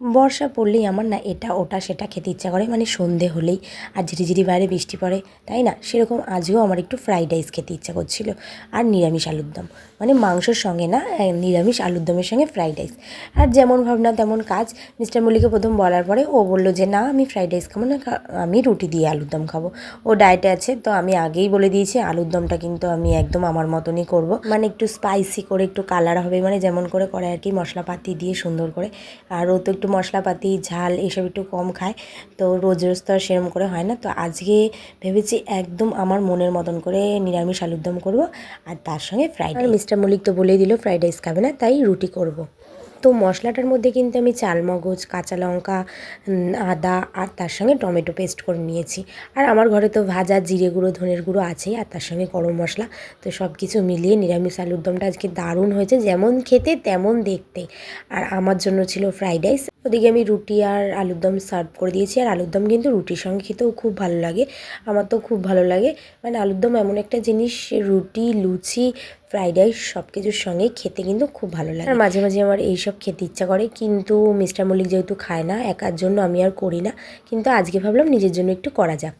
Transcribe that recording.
বর্ষা পড়লেই আমার না এটা ওটা সেটা খেতে ইচ্ছা করে, মানে সন্ধে হলেই। আর ঝিরিঝিরি বাইরে বৃষ্টি পড়ে, তাই না? সেরকম আজও আমার একটু ফ্রাইড রাইস খেতে ইচ্ছা করছিল, আর নিরামিষ আলুর দম, মানে মাংসর সঙ্গে না, নিরামিষ আলুর দমের সঙ্গে ফ্রাইড রাইস। আর যেমন ভাবনা তেমন কাজ। মিস্টার মল্লিককে প্রথম বলার পরে ও বললো যে না, আমি ফ্রাইড রাইস খাবো না, আমি রুটি দিয়ে আলুর দম খাবো। ও ডায়েটে আছে, তো আমি আগেই বলে দিয়েছি আলুর দমটা কিন্তু আমি একদম আমার মতনই করব, মানে একটু স্পাইসি করে, একটু কালার হবে, মানে যেমন করে করে আর কি, মশলাপাতি দিয়ে সুন্দর করে। আর ও তো একটু মশলাপাতি ঝাল এসব একটু কম খায়, তো রোজ রোজ তো আর সেরম করে হয় না। তো আজকে ভেবেছি একদম আমার মনের মতন করে নিরামিষ আলুর দম করবো, আর তার সঙ্গে ফ্রাইড রাইস। মিস্টার মল্লিক তো বলেই দিল ফ্রাইড রাইস খাবে না, তাই রুটি করব। তো মশলাটার মধ্যে কিন্তু আমি চালমগজ, কাঁচা লঙ্কা, আদা আর তার সঙ্গে টমেটো পেস্ট করে নিয়েছি। আর আমার ঘরে তো ভাজা জিরে গুঁড়ো, ধনের গুঁড়ো আছেই, আর তার সঙ্গে গরম মশলা। তো সব কিছু মিলিয়ে নিরামিষ আলুর দমটা আজকে দারুণ হয়েছে, যেমন খেতে তেমন দেখতে। আর আমার জন্য ছিল ফ্রাইড রাইস। ওদিকে আমি রুটি আর আলুর দম সার্ভ করে দিয়েছি। আর আলুর দম কিন্তু রুটির সঙ্গে খেতেও খুব ভালো লাগে, আমার তো খুব ভালো লাগে। মানে আলুর দম এমন একটা জিনিস, রুটি, লুচি, ফ্রাইড রাইস সব কিছুর সঙ্গেই খেতে কিন্তু খুব ভালো লাগে। আর মাঝে মাঝে আমার এইসব খেতে ইচ্ছা করে, কিন্তু মিস্টার মল্লিক যেহেতু খায় না, একার জন্য আমি আর করি না। কিন্তু আজকে ভাবলাম নিজের জন্য একটু করা যাক।